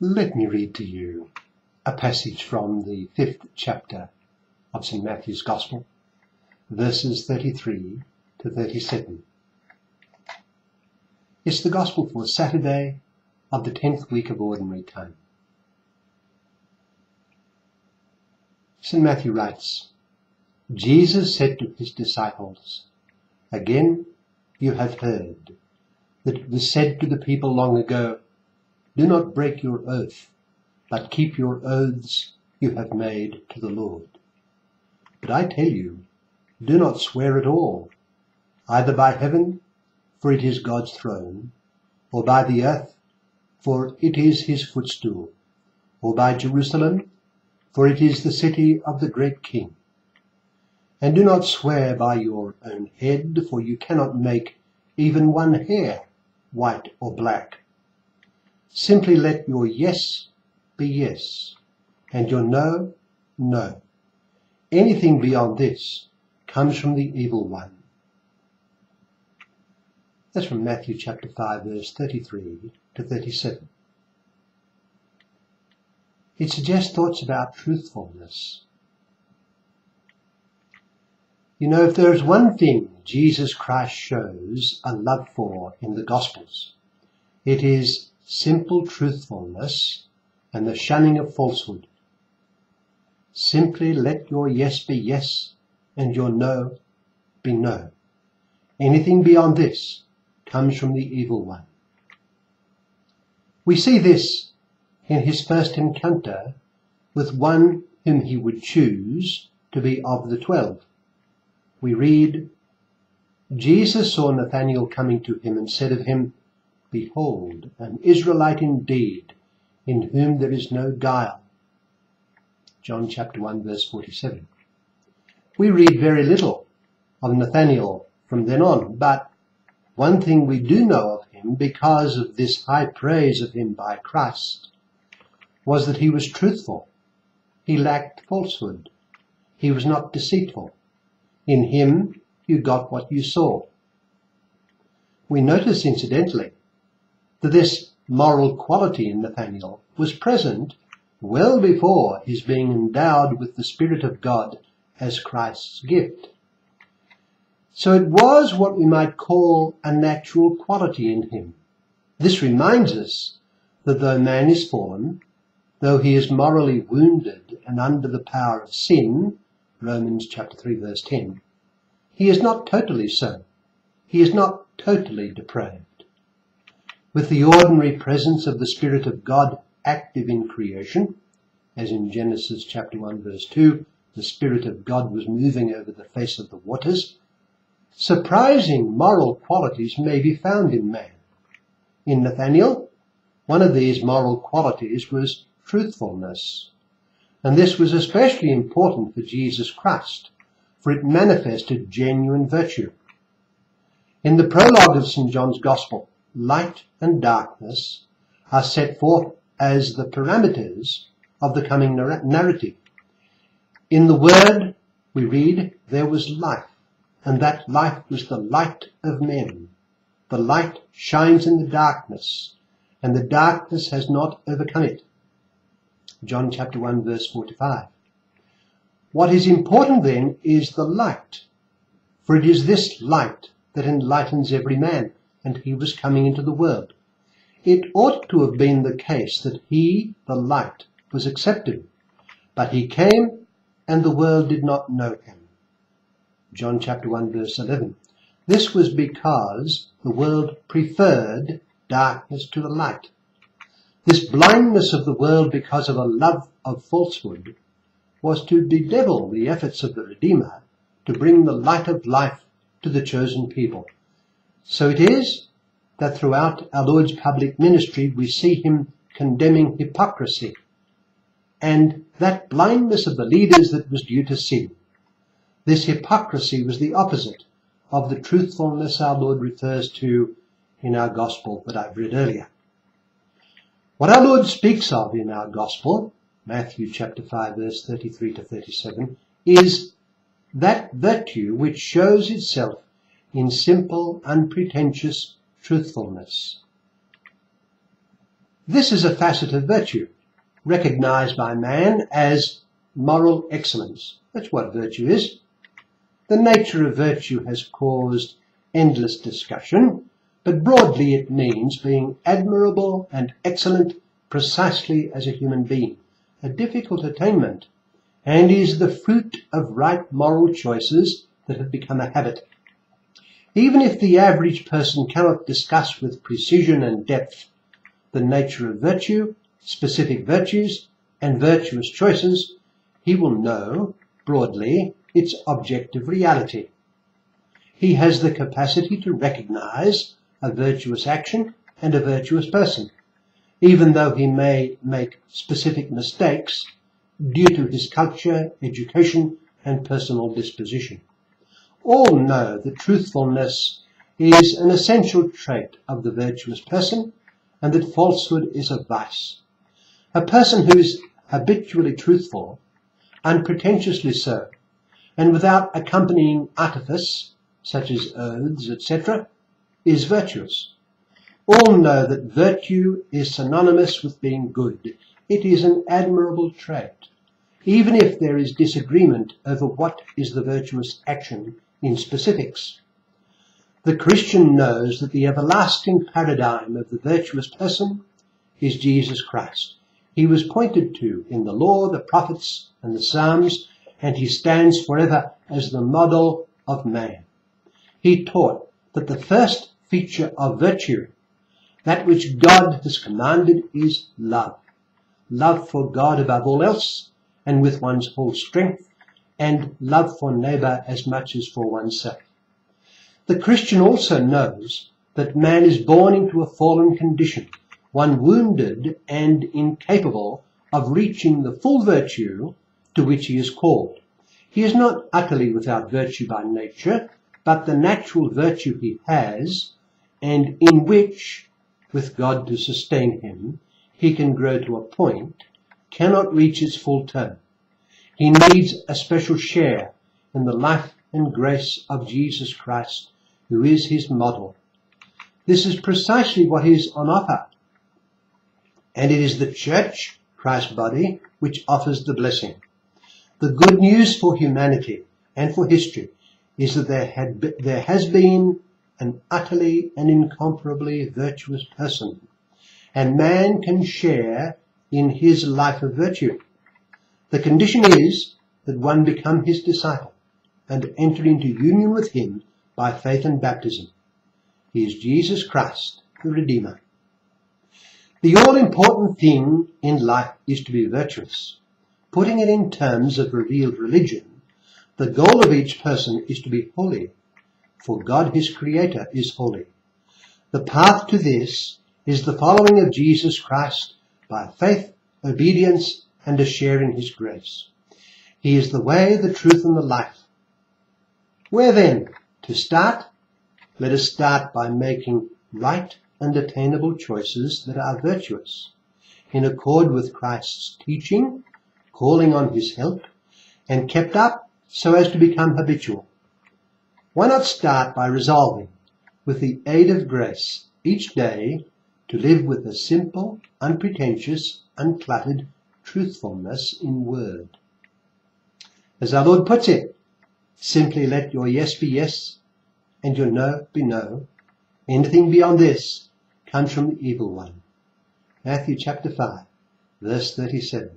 Let me read to you a passage from the 5th chapter of St. Matthew's Gospel, verses 33 to 37. It's the Gospel for Saturday of the 10th week of Ordinary Time. St. Matthew writes, Jesus said to his disciples, "Again you have heard that it was said to the people long ago, 'Do not break your oath, but keep your oaths you have made to the Lord.' But I tell you, do not swear at all, either by heaven, for it is God's throne, or by the earth, for it is his footstool, or by Jerusalem, for it is the city of the great King. And do not swear by your own head, for you cannot make even one hair white or black. Simply let your yes be yes, and your no, no. Anything beyond this comes from the evil one." That's from Matthew chapter 5, verse 33 to 37. It suggests thoughts about truthfulness. You know, if there is one thing Jesus Christ shows a love for in the Gospels, it is simple truthfulness and the shunning of falsehood. Simply let your yes be yes and your no be no. Anything beyond this comes from the evil one. We see this in his first encounter with one whom he would choose to be of the 12. We read, Jesus saw Nathanael coming to him and said of him, "Behold, an Israelite indeed, in whom there is no guile." John chapter 1, verse 47. We read very little of Nathanael from then on, but one thing we do know of him, because of this high praise of him by Christ, was that he was truthful. He lacked falsehood. He was not deceitful. In him you got what you saw. We notice, incidentally, that this moral quality in Nathanael was present well before his being endowed with the Spirit of God as Christ's gift. So it was what we might call a natural quality in him. This reminds us that though man is fallen, though he is morally wounded and under the power of sin, Romans chapter 3, verse 10, he is not totally so. He is not totally depraved. With the ordinary presence of the Spirit of God active in creation, as in Genesis chapter 1, verse 2, the Spirit of God was moving over the face of the waters, surprising moral qualities may be found in man. In Nathanael, one of these moral qualities was truthfulness. And this was especially important for Jesus Christ, for it manifested genuine virtue. In the prologue of St. John's Gospel, light and darkness are set forth as the parameters of the coming narrative. In the Word, we read, there was life, and that life was the light of men. The light shines in the darkness, and the darkness has not overcome it. John chapter 1, verse 45. What is important then is the light, for it is this light that enlightens every man, and he was coming into the world. It ought to have been the case that he, the light, was accepted, but he came and the world did not know him. John chapter 1, verse 11. This was because the world preferred darkness to the light. This blindness of the world because of a love of falsehood was to bedevil the efforts of the Redeemer to bring the light of life to the chosen people. So it is that throughout our Lord's public ministry we see him condemning hypocrisy and that blindness of the leaders that was due to sin. This hypocrisy was the opposite of the truthfulness our Lord refers to in our Gospel that I've read earlier. What our Lord speaks of in our Gospel, Matthew chapter 5, verse 33 to 37, is that virtue which shows itself in simple, unpretentious truthfulness. This is a facet of virtue, recognized by man as moral excellence. That's what virtue is. The nature of virtue has caused endless discussion, but broadly it means being admirable and excellent precisely as a human being, a difficult attainment, and is the fruit of right moral choices that have become a habit. Even if the average person cannot discuss with precision and depth the nature of virtue, specific virtues, and virtuous choices, he will know, broadly, its objective reality. He has the capacity to recognize a virtuous action and a virtuous person, even though he may make specific mistakes due to his culture, education, and personal disposition. All know that truthfulness is an essential trait of the virtuous person, and that falsehood is a vice. A person who is habitually truthful, unpretentiously so, and without accompanying artifice, such as oaths, etc., is virtuous. All know that virtue is synonymous with being good. It is an admirable trait, even if there is disagreement over what is the virtuous action in specifics. The Christian knows that the everlasting paradigm of the virtuous person is Jesus Christ. He was pointed to in the law, the prophets, and the Psalms, and he stands forever as the model of man. He taught that the first feature of virtue, that which God has commanded, is love. Love for God above all else and with one's whole strength, and love for neighbour as much as for oneself. The Christian also knows that man is born into a fallen condition, one wounded and incapable of reaching the full virtue to which he is called. He is not utterly without virtue by nature, but the natural virtue he has, and in which, with God to sustain him, he can grow to a point, cannot reach its full term. He needs a special share in the life and grace of Jesus Christ, who is his model. This is precisely what is on offer, and it is the church, Christ's body, which offers the blessing. The good news for humanity and for history is that there has been an utterly and incomparably virtuous person, and man can share in his life of virtue. The condition is that one become his disciple and enter into union with him by faith and baptism. He is Jesus Christ, the Redeemer. The all-important thing in life is to be virtuous. Putting it in terms of revealed religion, the goal of each person is to be holy, for God, his Creator, is holy. The path to this is the following of Jesus Christ by faith, obedience, and a share in his grace. He is the way, the truth, and the life. Where then to start? Let us start by making right and attainable choices that are virtuous, in accord with Christ's teaching, calling on his help, and kept up so as to become habitual. Why not start by resolving, with the aid of grace, each day to live with a simple, unpretentious, uncluttered truthfulness in word? As our Lord puts it, simply let your yes be yes and your no be no. Anything beyond this comes from the evil one. Matthew chapter 5, verse 37.